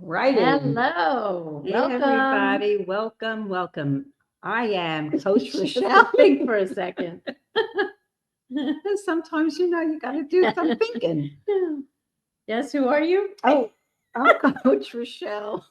Right in. Hello, Hey, welcome. everybody. Welcome, welcome. I am Coach She has Rochelle. to think for a second. Sometimes, you got to do some thinking. Yes, who are you? Oh, I'm Coach Rochelle.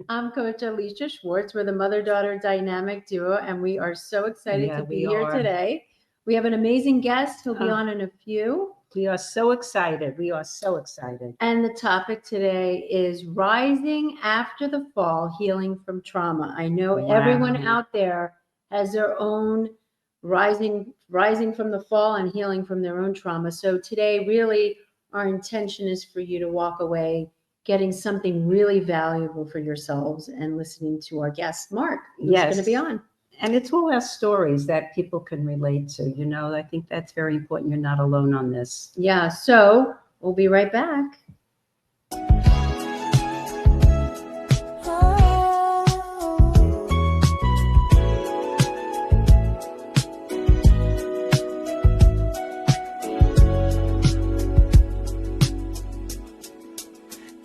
I'm Coach Alisha Schwartz. We're the mother-daughter dynamic duo, and we are so excited Yeah, to be we here are. today. We have an amazing guest. He'll be Oh. on in a few. We are so excited. We are so excited. And the topic today is rising after the fall, healing from trauma. I know everyone Wow. out there has their own rising from the fall and healing from their own trauma. So today, really, our intention is for you to walk away getting something really valuable for yourselves and listening to our guest, Mark, who's going to be Yes. on. And it's all our stories that people can relate to. I think that's very important. You're not alone on this. Yeah, so we'll be right back.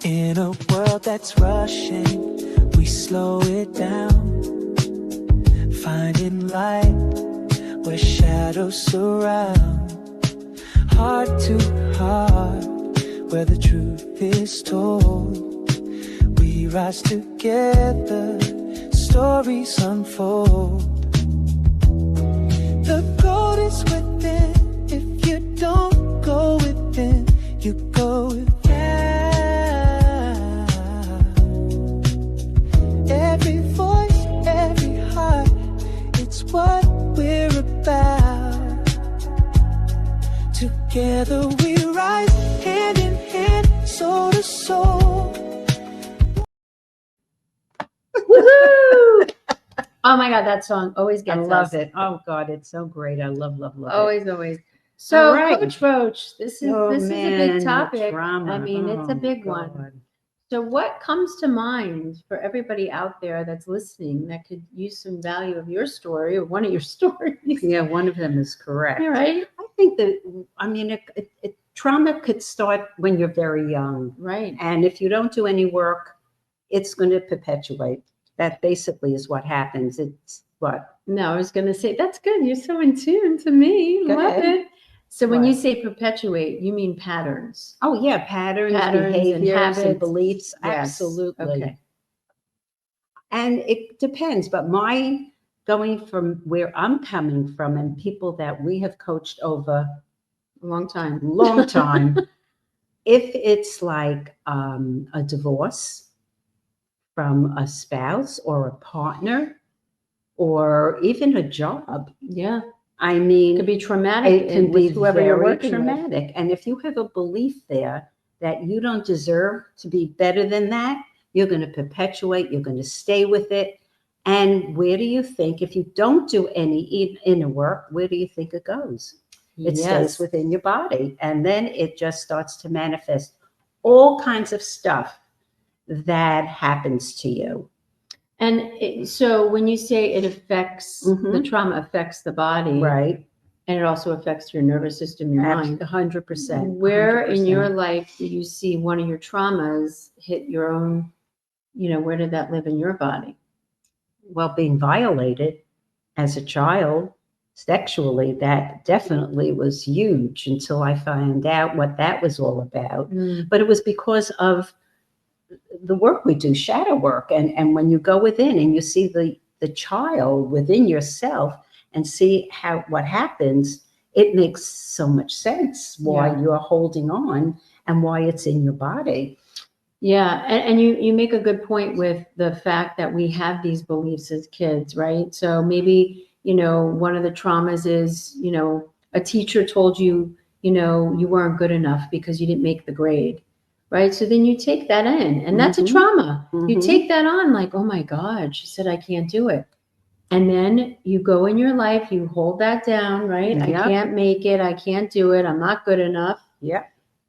In a world that's rushing, we slow it down, finding light where shadows surround. Heart to heart, where the truth is told. We rise together, stories unfold. The gold is within. If you don't go within, you go without. Every voice, every heart, it's what we're about. Together we rise, hand in hand, soul to soul. Woohoo! Oh my God, that song always I gets love us. it. Oh, God, it's so great. I love it. Always, always. So, All right. Coach Roach, this is Oh, this is a man, big the topic. trauma. I mean, it's a Oh, big God. one. So, what comes to mind for everybody out there that's listening that could use some value of your story or one of your stories? Yeah, one of them is correct. All right. I think that, trauma could start when you're very young. Right. And if you don't do any work, it's going to perpetuate. That basically is what happens. It's what? No, I was going to say, that's good. You're so in tune to me. Go Love ahead. it. So, when you What? say perpetuate, you mean patterns. Oh, yeah, patterns and Patterns and beliefs. Yes. Absolutely. Okay. And it depends. But going from where I'm coming from and people that we have coached over A long time. long time, if it's like a divorce from a spouse or a partner or even a job, Yeah. I mean, It could be traumatic. it can with be whoever you're very working with. traumatic. And if you have a belief there that you don't deserve to be better than that, you're going to perpetuate, you're going to stay with it. And where do you think, if you don't do any inner work, where do you think it goes? It stays within your body. And then it just starts to manifest all kinds of stuff that happens to you. And so when you say it affects the trauma affects the body, Right. and it also affects your nervous system, your mind. 100%. Where in your 100%. life do you see one of your traumas hit your own? Where did that live in your body? Well, being violated as a child sexually, that definitely was huge until I found out what that was all about. But it was because of the work we do, shadow work. And when you go within and you see the child within yourself and see what happens, it makes so much sense why you're holding on and why it's in your body. Yeah, and you make a good point with the fact that we have these beliefs as kids, right? So maybe, one of the traumas is, a teacher told you, you weren't good enough because you didn't make the grade, right? So then you take that in, and that's a trauma. You take that on like, oh my God, she said I can't do it. And then you go in your life, you hold that down, right? I can't make it, I can't do it, I'm not good enough. Yeah.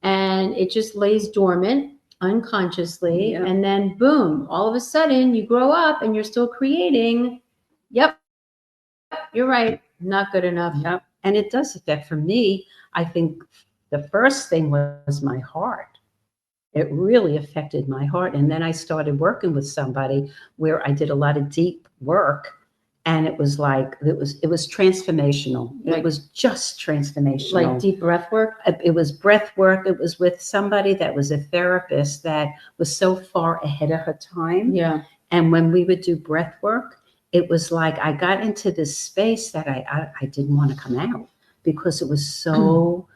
And it just lays dormant unconsciously. And then boom, all of a sudden you grow up and you're still creating. Yep, you're right. Not good enough. Yep. And it does affect, for me, I think the first thing was my heart. It really affected my heart. And then I started working with somebody where I did a lot of deep work. And it was like, it was transformational. Like- It was just transformational. Like deep breath work? It was breath work. It was with somebody that was a therapist that was so far ahead of her time. Yeah. And when we would do breath work, it was like I got into this space that I didn't want to come out because it was so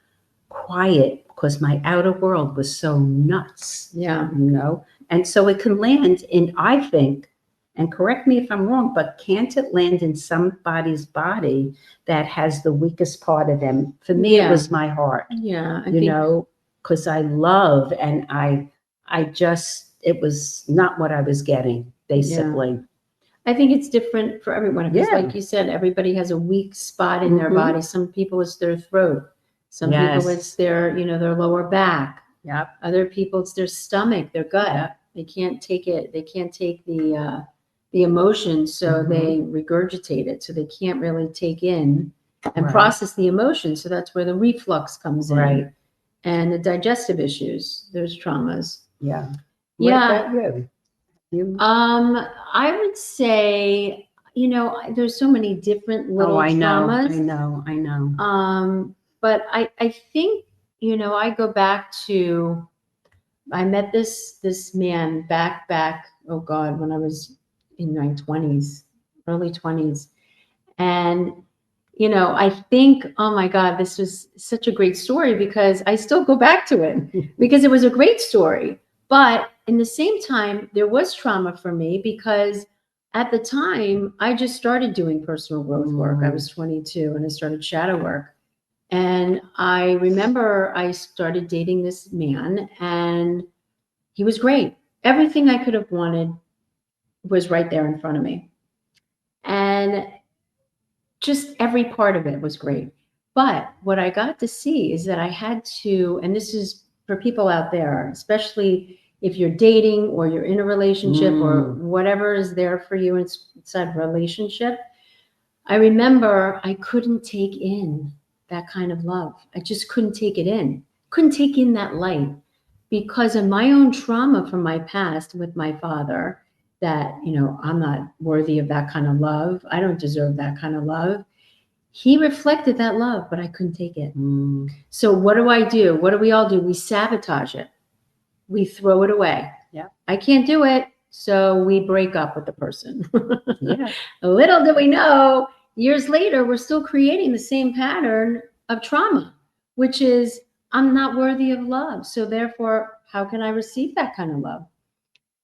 quiet, because my outer world was so nuts. Yeah. You know? And so it can land in, I think, and correct me if I'm wrong, but can't it land in somebody's body that has the weakest part of them? For me, Yeah. it was my heart, Yeah. I you think, know, because I love and I just, it was not what I was getting, basically. I think it's different for everyone. Because Yeah. like you said, everybody has a weak spot in their Mhm. body. Some people it's their throat. Some people Yes. it's their, their lower back. Yep. Other people it's their stomach, their gut. Yep. They can't take it. They can't take the emotion, so Mhm. they regurgitate it. So they can't really take in and Right. process the emotion. So that's where the reflux comes in. Right. And the digestive issues, there's traumas. Yeah. Yeah. What about you? I would say, there's so many different little I traumas. I know. But I think, I go back to, I met this man back, oh God, when I was in my 20s, early 20s. And, I think, oh my God, this was such a great story because I still go back to it because it was a great story. But in the same time, there was trauma for me because at the time I just started doing personal growth work. I was 22 and I started shadow work. And I remember I started dating this man and he was great. Everything I could have wanted was right there in front of me. And just every part of it was great. But what I got to see is that I had to, and this is for people out there, especially if you're dating or you're in a relationship or whatever is there for you inside a relationship. I remember I couldn't take in that kind of love. I just couldn't take it in. Couldn't take in that light because of my own trauma from my past with my father that, I'm not worthy of that kind of love. I don't deserve that kind of love. He reflected that love, but I couldn't take it. So what do I do? What do we all do? We sabotage it. We throw it away. Yeah. I can't do it. So we break up with the person. Yeah. Little do we know, years later, we're still creating the same pattern of trauma, which is I'm not worthy of love. So therefore, how can I receive that kind of love?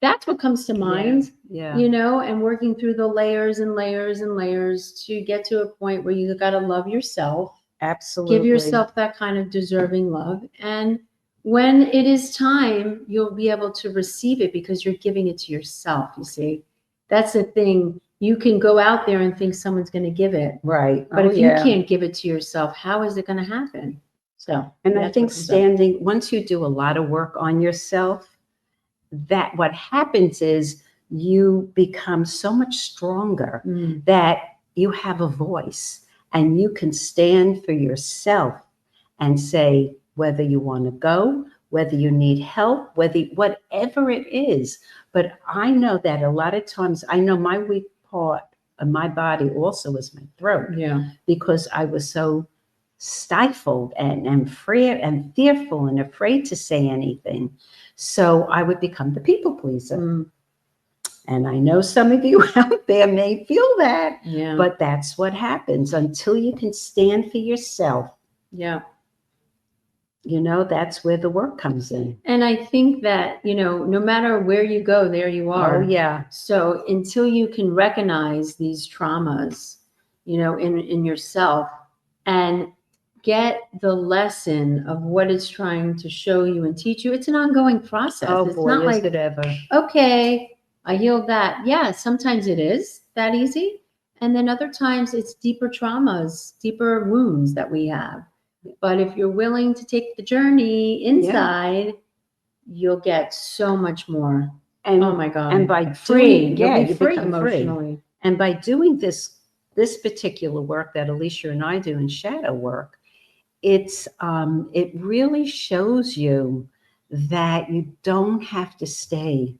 That's what comes to mind, Yeah. and working through the layers and layers and layers to get to a point where you got to love yourself. Absolutely. Give yourself that kind of deserving love. And when it is time, you'll be able to receive it because you're giving it to yourself. You see, that's the thing. You can go out there and think someone's going to give it. Right. But if you can't give it to yourself, how is it going to happen? So, and I think once you do a lot of work on yourself, that what happens is you become so much stronger that you have a voice and you can stand for yourself and say whether you want to go, whether you need help, whatever it is. But I know that a lot of times, I know my weak part of my body also is my throat. Yeah. Because I was so stifled and fearful and afraid to say anything. So I would become the people pleaser. And I know some of you out there may feel that, but that's what happens until you can stand for yourself. Yeah. That's where the work comes in. And I think that, no matter where you go, there you are. Oh, yeah. So until you can recognize these traumas, in yourself and get the lesson of what it's trying to show you and teach you, it's an ongoing process. Oh, it's boy, not is like, it ever. Okay, I healed that. Yeah, sometimes it is that easy. And then other times it's deeper traumas, deeper wounds that we have. But if you're willing to take the journey inside, you'll get so much more. And, oh my God. And by Free. doing, You'll be you free become emotionally. Free. And by doing this particular work that Alisha and I do in shadow work, it really shows you that you don't have to stay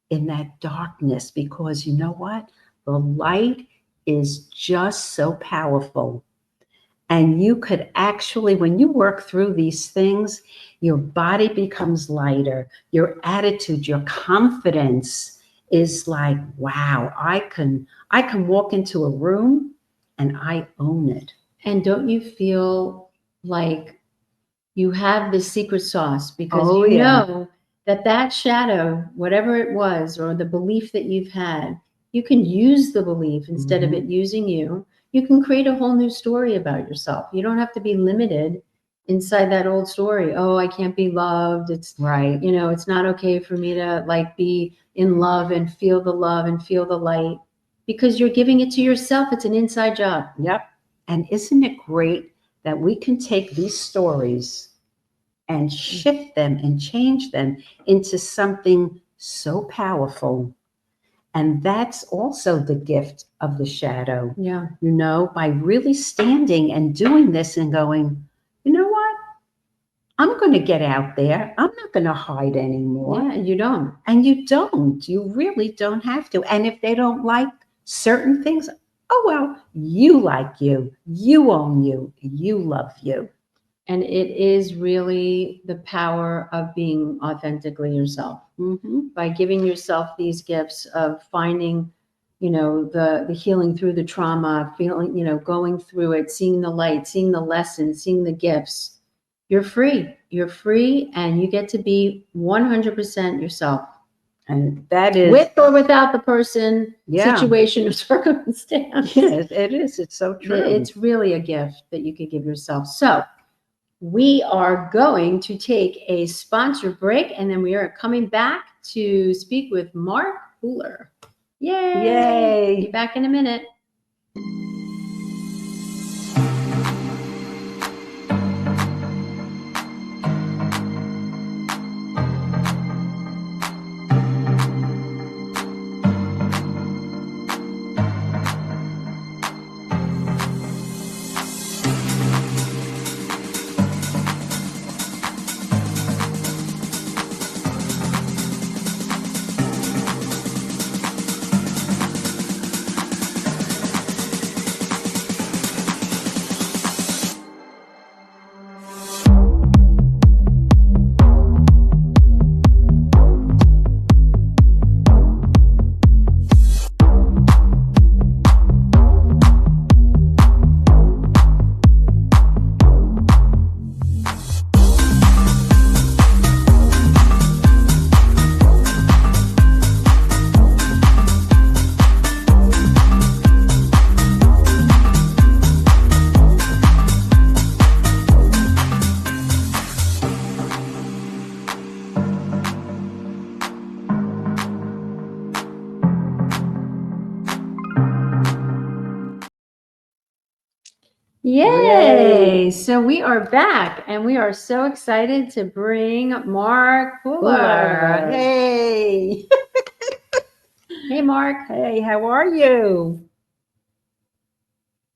in that darkness, because you know what? The light is just so powerful. And you could actually, when you work through these things, your body becomes lighter, your attitude, your confidence is like, wow, I can walk into a room and I own it. And don't you feel like you have this secret sauce, because Oh, you yeah. know that that shadow, whatever it was, or the belief that you've had, you can use the belief instead of it using you. You can create a whole new story about yourself. You don't have to be limited inside that old story. Oh, I can't be loved. It's, Right. you know, it's not okay for me to like be in love and feel the love and feel the light, because you're giving it to yourself. It's an inside job. Yep. And isn't it great that we can take these stories and shift them and change them into something so powerful? And that's also the gift of the shadow, Yeah. by really standing and doing this and going, you know what? I'm going to get out there. I'm not going to hide anymore. Yeah, you don't. And you don't. You really don't have to. And if they don't like certain things, oh, well, you like you. You own you. You love you. And it is really the power of being authentically yourself, by giving yourself these gifts of finding, the healing through the trauma, feeling, going through it, seeing the light, seeing the lessons, seeing the gifts. You're free. You're free, and you get to be 100% yourself. And that is with or without the person, Yeah. situation, or circumstance. Yes, it is. It's so true. It's really a gift that you could give yourself. So we are going to take a sponsor break, and then we are coming back to speak with Mark Pooler. Yay! Yay. Be back in a minute. Yay! So we are back, and we are so excited to bring Mark Pooler. Hey. Hey, Mark. Hey, how are you?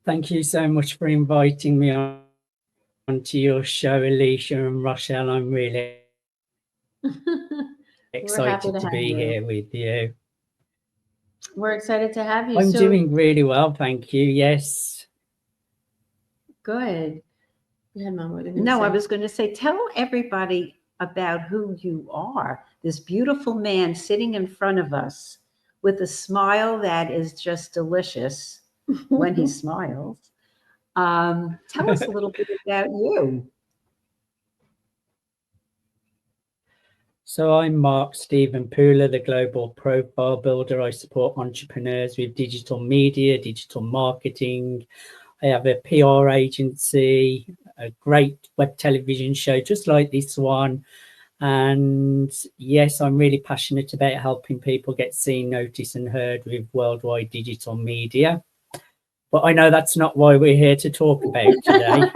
Thank you so much for inviting me onto your show, Alisha and Rochelle. I'm really excited to be here with you. We're excited to have you. I'm doing really well, thank you. Yes. Good. Go ahead, Mom. What are you gonna No, say? I was going to say, tell everybody about who you are. This beautiful man sitting in front of us with a smile that is just delicious when he smiles. Tell us a little bit about you. So I'm Mark Stephen Pooler, the global profile builder. I support entrepreneurs with digital media, digital marketing. I have a PR agency, a great web television show just like this one. And yes, I'm really passionate about helping people get seen, noticed and heard with worldwide digital media. But I know that's not why we're here to talk about today.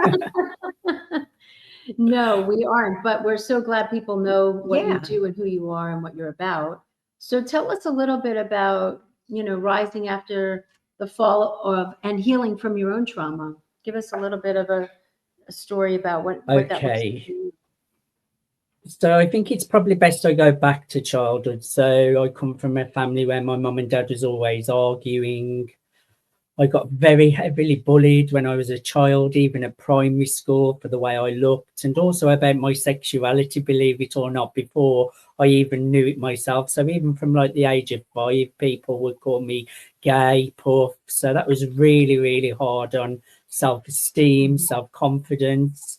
No, we aren't, but we're so glad people know what you Yeah. do and who you are and what you're about. So tell us a little bit about, rising after the fall of and healing from your own trauma. Give us a little bit of a story about what that looks like. Okay. So I think it's probably best I go back to childhood. So I come from a family where my mum and dad was always arguing. I got very heavily bullied when I was a child, even at primary school, for the way I looked, and also about my sexuality, believe it or not, before I even knew it myself. So even from like the age of 5, people would call me gay, puff. So that was really, really hard on self-esteem, self-confidence.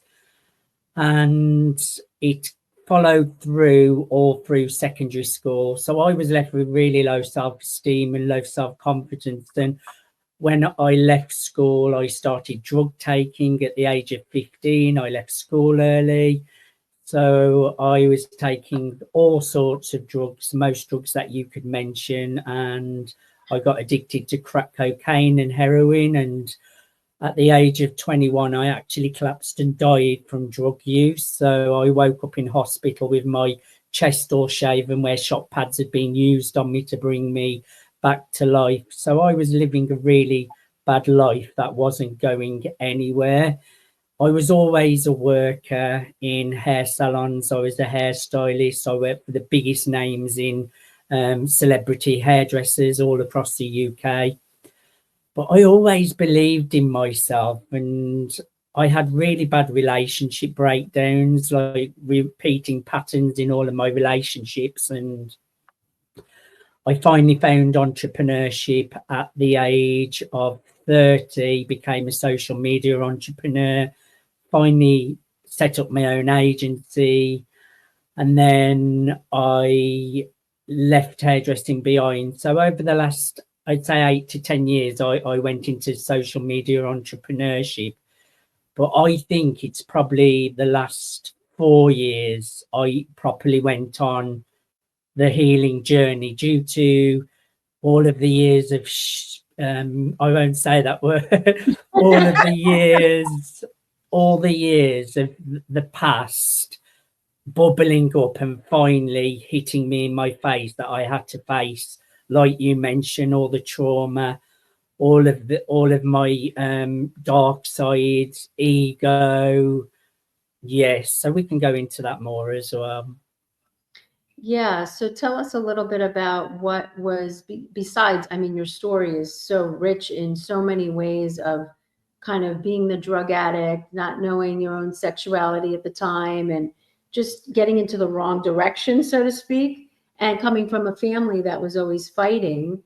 And it followed through all through secondary school. So I was left with really low self-esteem and low self-confidence. And when I left school, I started drug taking at the age of 15. I left school early. So I was taking all sorts of drugs, most drugs that you could mention. And I got addicted to crack cocaine and heroin. And at the age of 21, I actually collapsed and died from drug use. So I woke up in hospital with my chest all shaven, where shot pads had been used on me to bring me back to life. So I was living a really bad life that wasn't going anywhere. I was always a worker in hair salons. I was a hairstylist. I worked for the biggest names in celebrity hairdressers all across the UK. But I always believed in myself, and I had really bad relationship breakdowns, like repeating patterns in all of my relationships. And I finally found entrepreneurship at the age of 30, became a social media entrepreneur, finally set up my own agency, and then I left hairdressing behind. So over the last, I'd say 8 to 10 years, I went into social media entrepreneurship. But I think it's probably the last 4 years I properly went on the healing journey, due to all of the years of, I won't say that word, all the years of the past bubbling up and finally hitting me in my face, that I had to face, like you mentioned, all the trauma, all of my dark sides, ego. Yes, so we can go into that more as well. Yeah, so tell us a little bit about what was besides, I mean, your story is so rich in so many ways of kind of being the drug addict, not knowing your own sexuality at the time, and just getting into the wrong direction, so to speak, and coming from a family that was always fighting.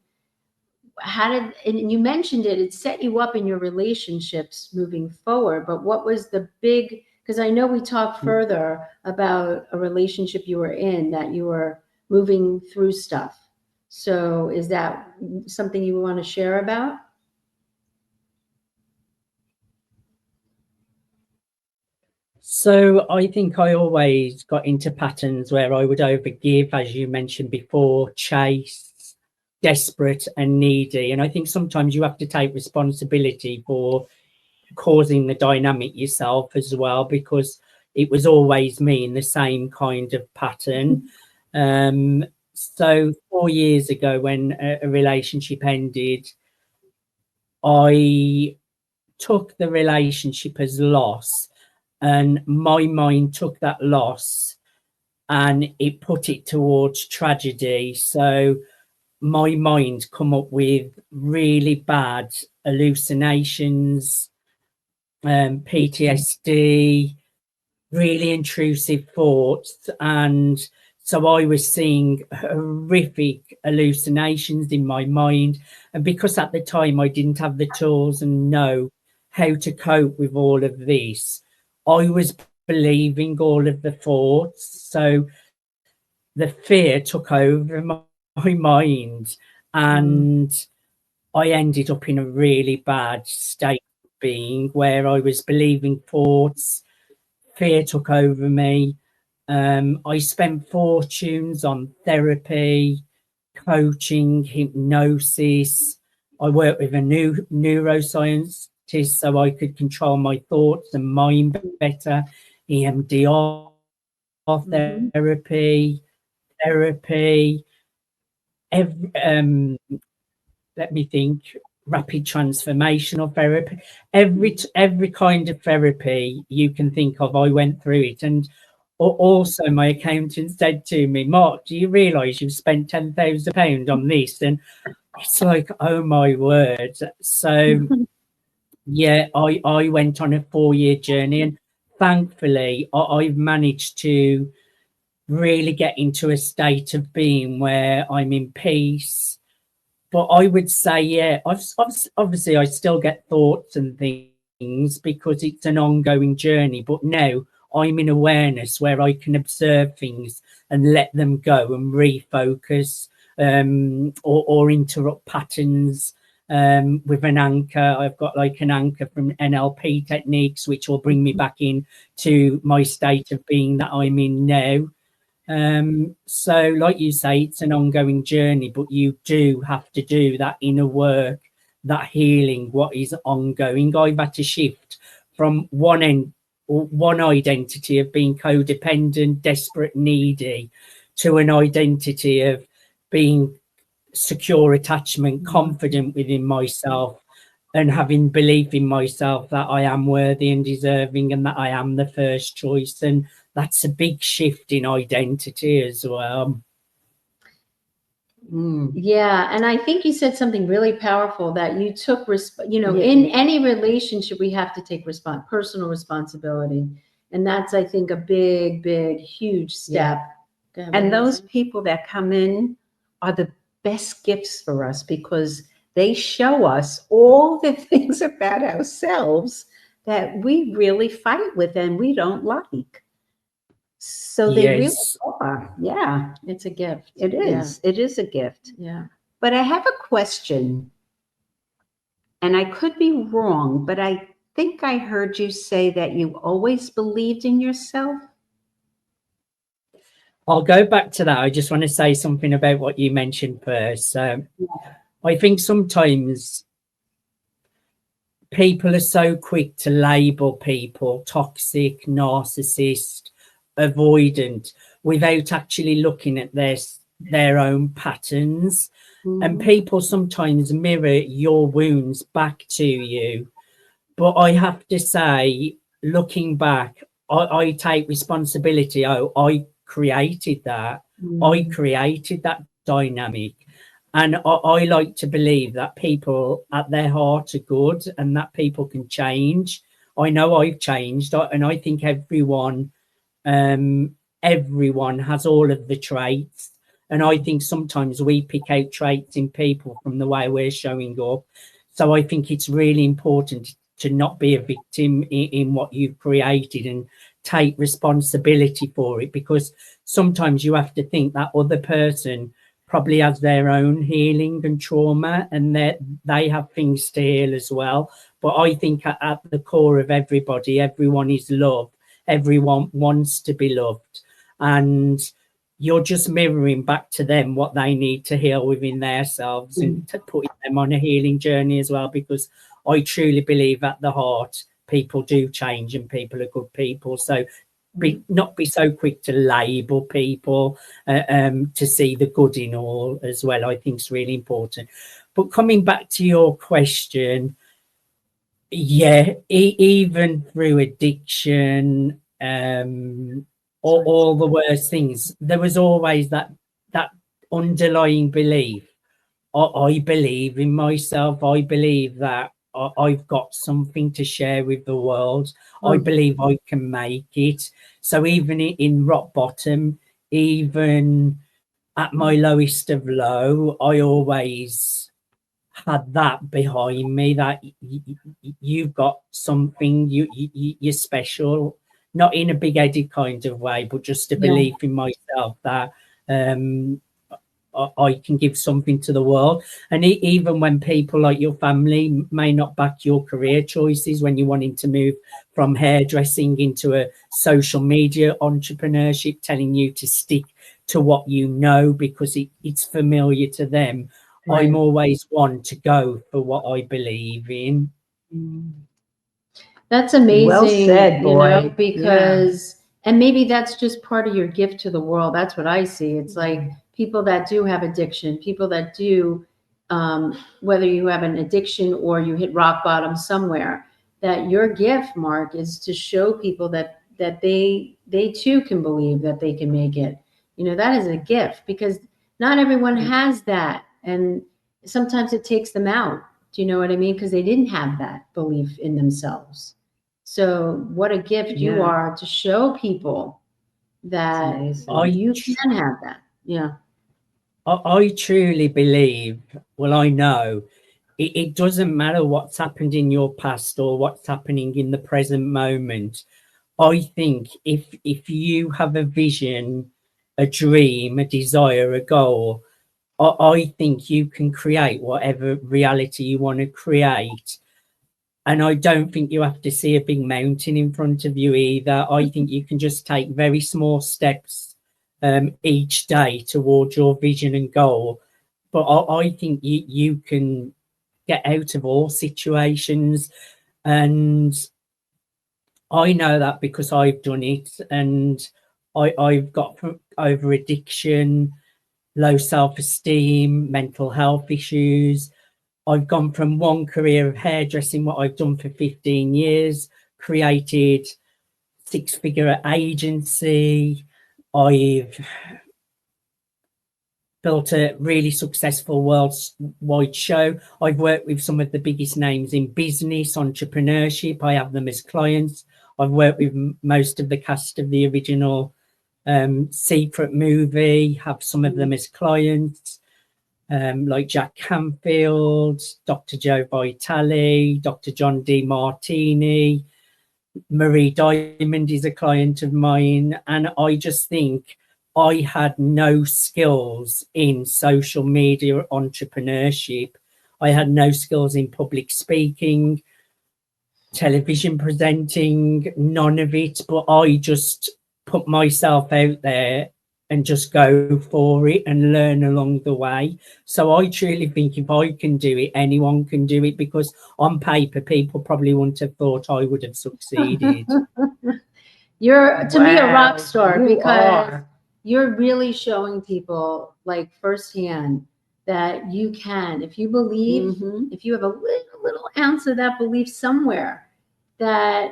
How did, and you mentioned it set you up in your relationships moving forward, but what was the big, because I know we talked further about a relationship you were in, that you were moving through stuff. So is that something you want to share about? So I think I always got into patterns where I would overgive, as you mentioned before, chase, desperate and needy. And I think sometimes you have to take responsibility for causing the dynamic yourself as well, because it was always me in the same kind of pattern. So 4 years ago, when a relationship ended, I took the relationship as loss, and my mind took that loss and it put it towards tragedy. So my mind come up with really bad hallucinations, PTSD, really intrusive thoughts. And so I was seeing horrific hallucinations in my mind. And because at the time I didn't have the tools and know how to cope with all of this, I was believing all of the thoughts. So the fear took over my mind, and I ended up in a really bad state of being, where I was believing thoughts, fear took over me. I spent fortunes on therapy, coaching, hypnosis. I worked with a new neuroscientist so I could control my thoughts and mind better. EMDR therapy, let me think, rapid transformational therapy, every kind of therapy you can think of, I went through it. And Also, my accountant said to me, Mark, do you realise you've spent £10,000 on this? And it's like, oh my word. So yeah, I went on a 4-year journey, and thankfully I've managed to really get into a state of being where I'm in peace. But I would say, yeah, obviously I still get thoughts and things because it's an ongoing journey. But now I'm in awareness where I can observe things and let them go and refocus, or interrupt patterns with an anchor. I've got like an anchor from NLP techniques, which will bring me back in to my state of being that I'm in now. So like you say, it's an ongoing journey, but you do have to do that inner work, that healing, what is ongoing. I've had to shift from one end, or one identity of being codependent, desperate, needy, to an identity of being secure attachment, confident within myself, and having belief in myself that I am worthy and deserving, and that I am the first choice. And that's a big shift in identity as well. Yeah, and I think you said something really powerful, that you took, Yeah. in any relationship, we have to take personal responsibility. And that's, I think, a big, big, huge step. Go ahead, And what those was it? people that come in are the best gifts for us, because they show us all the things about ourselves that we really fight with and we don't like. So they really Yes. are. Yeah, It's a gift. it is. It is a gift. Yeah. But I have a question, and I could be wrong, but I think I heard you say that you always believed in yourself. I'll go back to that. I just want to say something about what you mentioned first. I think sometimes people are so quick to label people toxic, narcissist, avoidant, without actually looking at their own patterns. And people sometimes mirror your wounds back to you. But I have to say, looking back, I take responsibility. Oh, I created that. I created that dynamic. And I like to believe that people at their heart are good and that people can change. I know I've changed, and I think everyone has all of the traits. And I think sometimes we pick out traits in people from the way we're showing up. So I think it's really important to not be a victim in what you've created, and take responsibility for it, because sometimes you have to think that other person probably has their own healing and trauma, and that they have things to heal as well. But I think at the core of everybody, everyone is love. Everyone wants to be loved, and you're just mirroring back to them what they need to heal within themselves, and to put them on a healing journey as well, because I truly believe at the heart people do change and people are good people. So not be so quick to label people, to see the good in all as well, I think is really important. But coming back to your question, yeah, even through addiction, all the worst things, there was always that underlying belief. I believe in myself. I believe that I've got something to share with the world. I believe I can make it. So even in rock bottom, even at my lowest of low, I always had that behind me, that you've got something, you're special, not in a big-headed kind of way, but just a belief in myself that I can give something to the world. And even when people like your family may not back your career choices, when you're wanting to move from hairdressing into a social media entrepreneurship, telling you to stick to what you know because it's familiar to them, right. I'm always one to go for what I believe in. That's amazing. Well said, boy. Because, and maybe that's just part of your gift to the world. That's what I see. It's like people that do have addiction, people that do, whether you have an addiction or you hit rock bottom somewhere, that your gift, Mark, is to show people that that they too can believe that they can make it. You know, that is a gift, because not everyone has that, and sometimes it takes them out. Do you know what I mean? Because they didn't have that belief in themselves. So what a gift you Yeah. are to show people that amazing. you can have that. Yeah. I truly believe, well, I know it doesn't matter what's happened in your past or what's happening in the present moment. I think if you have a vision, a dream, a desire, a goal, I think you can create whatever reality you want to create. And I don't think you have to see a big mountain in front of you either. I think you can just take very small steps each day towards your vision and goal. But I think you can get out of all situations. And I know that because I've done it. And I've got over addiction, low self-esteem, mental health issues. I've gone from one career of hairdressing, what I've done for 15 years, created six-figure agency. I've built a really successful worldwide show. I've worked with some of the biggest names in business, entrepreneurship. I have them as clients. I've worked with most of the cast of the original Secret movie, have some of them as clients. Like Jack Canfield, Dr. Joe Vitale, Dr. John D. Martini, Marie Diamond is a client of mine. And I just think I had no skills in social media entrepreneurship. I had no skills in public speaking, television presenting, none of it. But I just put myself out there and just go for it and learn along the way. So I truly think if I can do it, anyone can do it, because on paper, people probably wouldn't have thought I would have succeeded. You're, to me, a rock Wow, star, you because are. you're really showing people, like, firsthand that you can. If you believe, Mhm. if you have a little ounce of that belief somewhere, that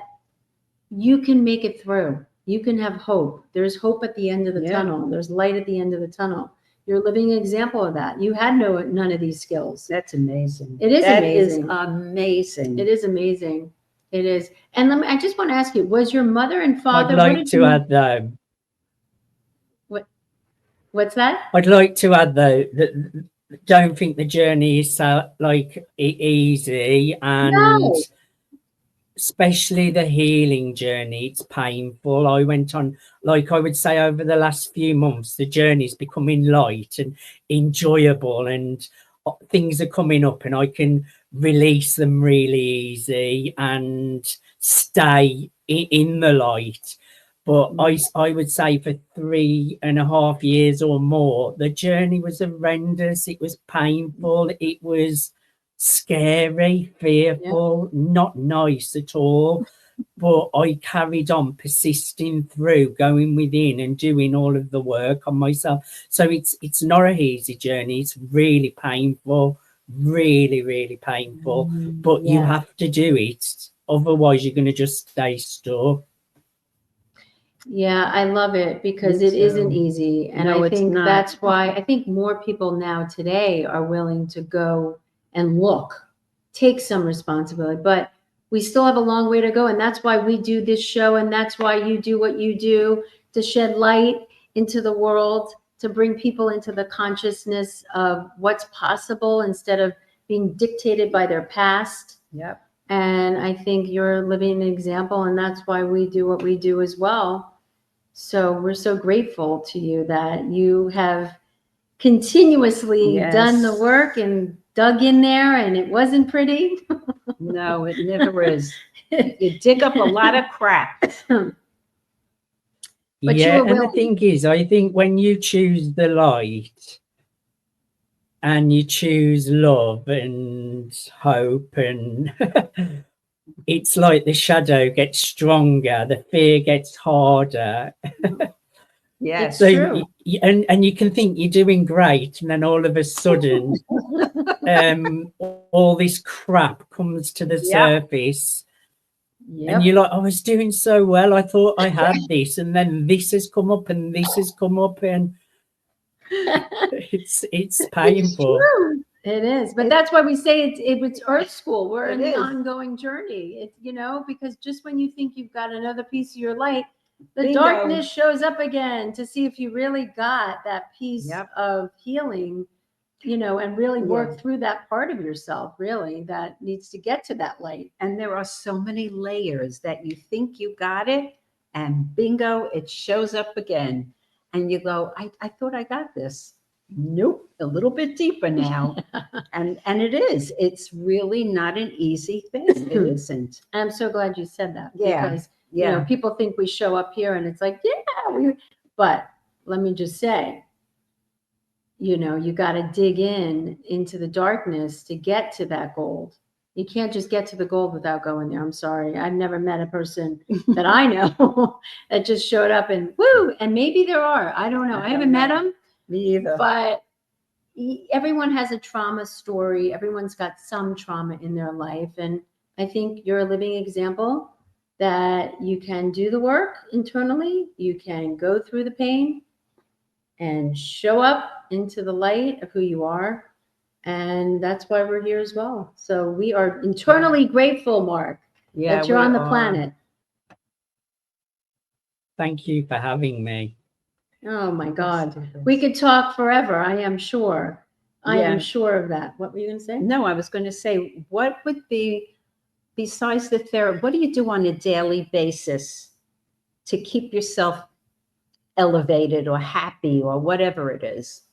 you can make it through. You can have hope. There's hope at the end of the Yeah. tunnel. There's light at the end of the tunnel. You're a living example of that. You had none of these skills. That's amazing. It is That amazing. is amazing. It is amazing. It is. And I just want to ask you, was your mother and father? I'd like to add though. What's that? I'd like to add though that don't think the journey is so like easy, and No. especially the healing journey, it's painful. I went on, like I would say, over the last few months, the journey's becoming light and enjoyable, and things are coming up and I can release them really easy and stay in the light. But I would say for 3.5 years or more, the journey was horrendous. It was painful. It was scary, fearful, not nice at all. But I carried on persisting through, going within and doing all of the work on myself. So it's not an easy journey. It's really painful, really, really painful. But you have to do it. Otherwise, you're going to just stay stuck. Yeah, I love it, because it isn't easy. And No, I it's think not. that's why I think more people now today are willing to go and look, take some responsibility. But we still have a long way to go. And that's why we do this show. And that's why you do what you do, to shed light into the world, to bring people into the consciousness of what's possible instead of being dictated by their past. Yep. And I think you're living an example, and that's why we do what we do as well. So we're so grateful to you that you have continuously done the work and dug in there, and it wasn't pretty. No, it never is. You dig up a lot of crap. But yeah, you were and the thing is, I think when you choose the light and you choose love and hope, and it's like the shadow gets stronger, the fear gets harder. Yes. It's true. And you can think you're doing great, and then all of a sudden all this crap comes to the surface, Yep. And you're like, I was doing so well. I thought I had this, and then this has come up, and this has come up, and it's painful. True. It is, but that's why we say it's Earth School. We're It in the is. ongoing journey. It's, you know, because just when you think you've got another piece of your light, the Bingo. darkness shows up again to see if you really got that piece Yep. of healing, you know, and really work Yeah. through that part of yourself, really, that needs to get to that light. And there are so many layers that you think you got it, and bingo, it shows up again. And you go, I thought I got this. Nope, a little bit deeper now. And it is. It's really not an easy thing. It isn't. I'm so glad you said that. Yeah. Because, you know, people think we show up here and it's like, but let me just say, you know, you got to dig into the darkness to get to that gold. You can't just get to the gold without going there. I'm sorry. I've never met a person that I know that just showed up and woo. And maybe there are. I don't know. I haven't met them. Me either. But everyone has a trauma story. Everyone's got some trauma in their life. And I think you're a living example that you can do the work internally. You can go through the pain and show up into the light of who you are. And that's why we're here as well. So we are internally grateful, Mark, that you're we on the are. planet. Thank you for having me. Oh my Let's God. do this. We could talk forever. I am sure. I Yeah. am sure of that. What were you going to say? No, I was going to say, what would be, besides the therapy, what do you do on a daily basis to keep yourself elevated or happy or whatever it is?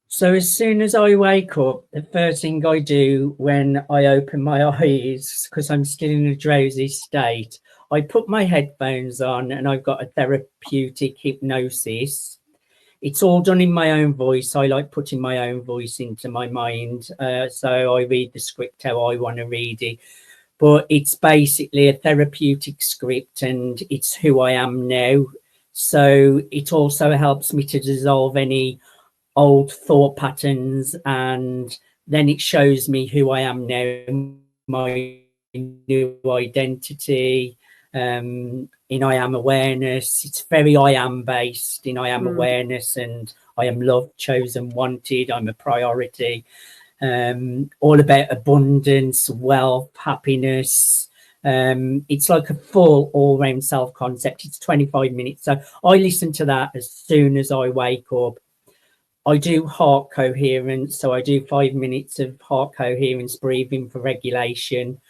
So as soon as I wake up, the first thing I do when I open my eyes, because I'm still in a drowsy state, I put my headphones on and I've got a therapeutic hypnosis. It's all done in my own voice. I like putting my own voice into my mind. So I read the script how I want to read it. But it's basically a therapeutic script and it's who I am now. So it also helps me to dissolve any old thought patterns, and then it shows me who I am now, my new identity. In I am awareness, it's very I am based in I am awareness, and I am loved, chosen, wanted, I'm a priority. All about abundance, wealth, happiness. It's like a full all-round self-concept. It's 25 minutes. So I listen to that as soon as I wake up. I do heart coherence. So I do 5 minutes of heart coherence breathing for regulation.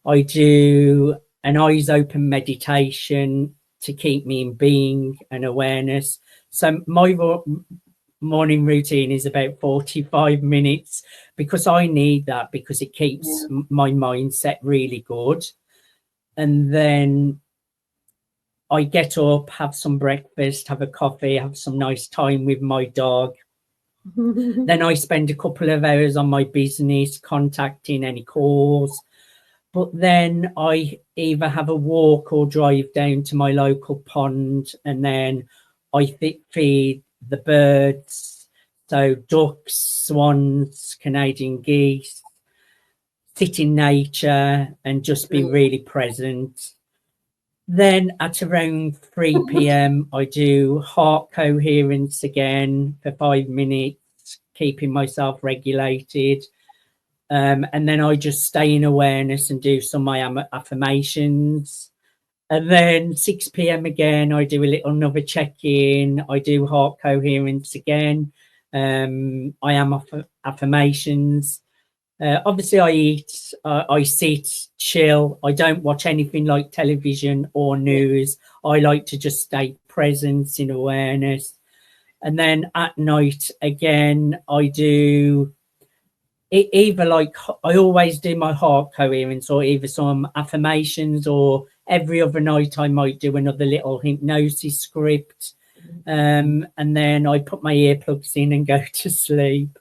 I do an eyes open meditation to keep me in being and awareness. So my morning routine is about 45 minutes because I need that, because it keeps my mindset really good. And then I get up, have some breakfast, have a coffee, have some nice time with my dog. Then I spend a couple of hours on my business, contacting any calls. But then I either have a walk or drive down to my local pond, and then I feed the birds. So ducks, swans, Canadian geese, sit in nature and just be really present. Then at around 3 p.m, I do heart coherence again for 5 minutes, keeping myself regulated. And then I just stay in awareness and do some I am affirmations. And then 6 p.m. again, I do a little another check-in. I do heart coherence again. I am affirmations. Obviously, I eat, I sit, chill. I don't watch anything like television or news. I like to just stay present in awareness. And then at night, again, I do either like, I always do my heart coherence or either some affirmations, or every other night I might do another little hypnosis script. And then I put my earplugs in and go to sleep.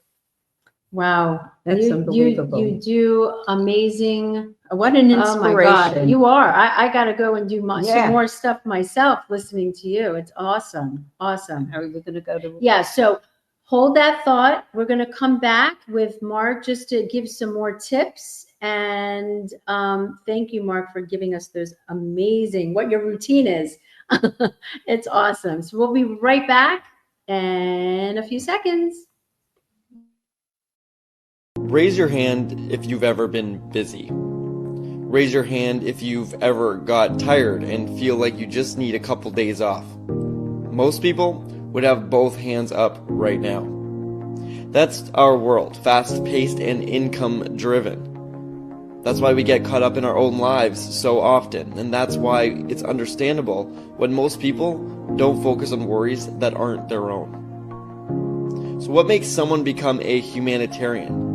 Wow. That's unbelievable. You do amazing. What an Oh inspiration. my God, you are. I got to go and do Yeah. some more stuff myself listening to you. It's awesome. Awesome. Are we going to go to? Yeah. So hold that thought. We're going to come back with Mark just to give some more tips And thank you, Mark, for giving us those amazing, what your routine is. It's awesome. So we'll be right back in a few seconds. Raise your hand if you've ever been busy. Raise your hand if you've ever got tired and feel like you just need a couple days off. Most people would have both hands up right now. That's our world, fast-paced and income-driven. That's why we get caught up in our own lives so often, and that's why it's understandable when most people don't focus on worries that aren't their own. So what makes someone become a humanitarian?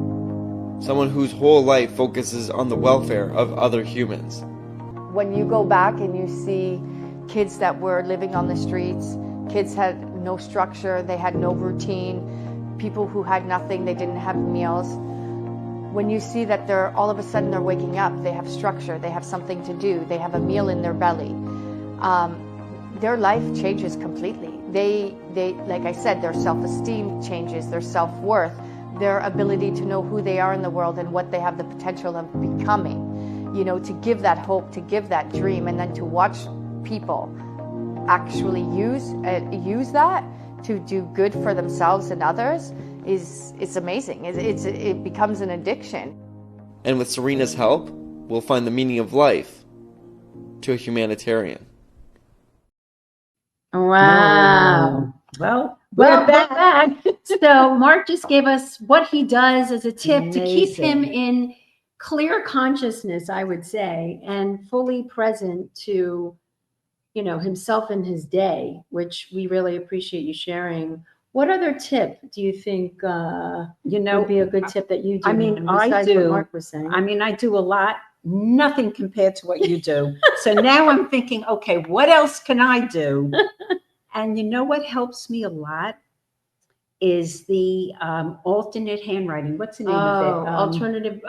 Someone whose whole life focuses on the welfare of other humans. When you go back and you see kids that were living on the streets, kids had no structure, they had no routine, people who had nothing, they didn't have meals. When you see that all of a sudden they're waking up, they have structure, they have something to do, they have a meal in their belly, their life changes completely. They, like I said, their self-esteem changes, their self-worth, their ability to know who they are in the world and what they have the potential of becoming, you know, to give that hope, to give that dream, and then to watch people actually use that to do good for themselves and others it's amazing. It becomes an addiction. And with Serena's help, we'll find the meaning of life to a humanitarian. Wow. Well, We're back. So Mark just gave us what he does as a tip to keep him in clear consciousness, I would say, and fully present to, you know, himself in his day, which we really appreciate you sharing. What other tip do you think would be a good tip that you do? I mean, besides what Mark was saying? I mean, I do a lot, nothing compared to what you do. So now I'm thinking, okay, what else can I do? And you know what helps me a lot is the alternate handwriting. What's the name of it? Alternative.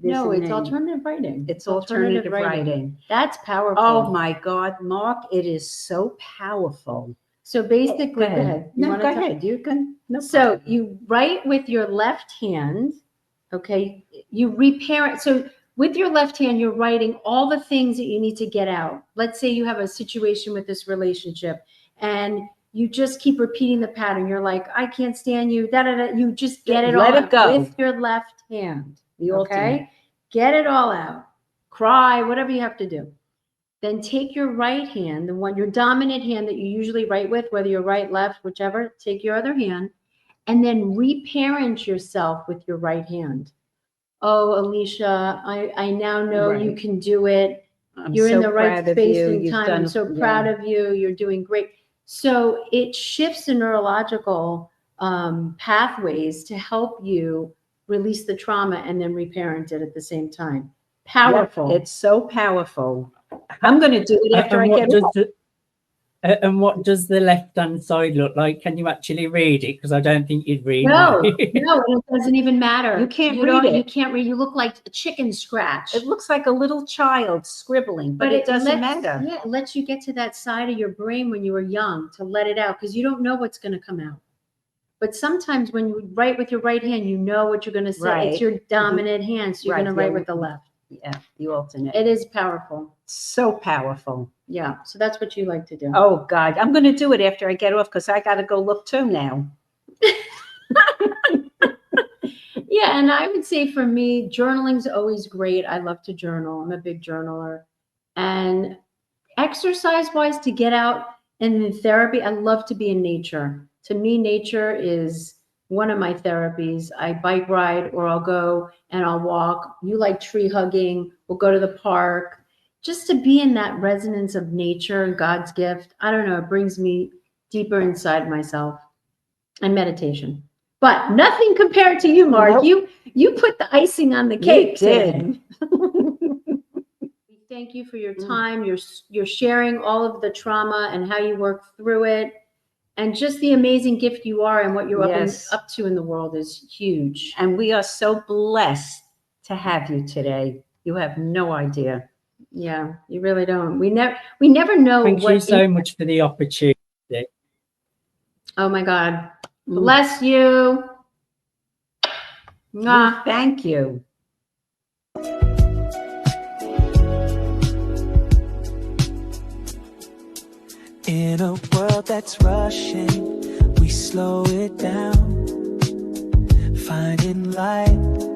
No, it's alternative writing. It's alternative writing. That's powerful. Oh my God, Mark, it is so powerful. So basically, go ahead. No, go ahead. You can. No so problem. you write with your left hand, okay? You reparent. So with your left hand, you're writing all the things that you need to get out. Let's say you have a situation with this relationship and you just keep repeating the pattern. You're like, I can't stand you. Da, da, da. You just get it all Let it go with your left hand. The alternate. Get it all out. Cry, whatever you have to do. Then take your right hand, your dominant hand that you usually write with, whether you're right, left, whichever, take your other hand, and then reparent yourself with your right hand. Oh, Alisha, I now know you can do it. You're in the right space and time. I'm so proud of you. You're doing great. So it shifts the neurological pathways to help you release the trauma and then reparent it at the same time. Powerful. Yep, it's so powerful. I'm going to do it after I get off. And what does the left-hand side look like? Can you actually read it? Because I don't think you'd read it. No, it doesn't even matter. You can't read it. You can't read. You look like a chicken scratch. It looks like a little child scribbling, but it doesn't matter. Yeah, it lets you get to that side of your brain when you were young to let it out because you don't know what's going to come out. But sometimes when you write with your right hand, you know what you're going to say. Right. It's your dominant hand, so you're going to write with the left. Yeah, the alternate. It is powerful. So powerful. Yeah, so that's what you like to do. Oh, God. I'm going to do it after I get off because I got to go look too now. Yeah, and I would say for me, journaling's always great. I love to journal. I'm a big journaler. And exercise-wise, to get out and in therapy, I love to be in nature. To me, nature is one of my therapies. I bike ride or I'll go and I'll walk. You like tree hugging. We'll go to the park. Just to be in that resonance of nature and God's gift. I don't know. It brings me deeper inside myself. And meditation. But nothing compared to you, Mark. Nope. You put the icing on the cake. You did. Thank you for your time. You're sharing all of the trauma and how you work through it. And just the amazing gift you are and what you're up to in the world is huge. And we are so blessed to have you today. You have no idea. Yeah, you really don't. We never know. Thank you so much for the opportunity. Oh my God. Bless you. Thank you. In a world that's rushing, we slow it down, finding light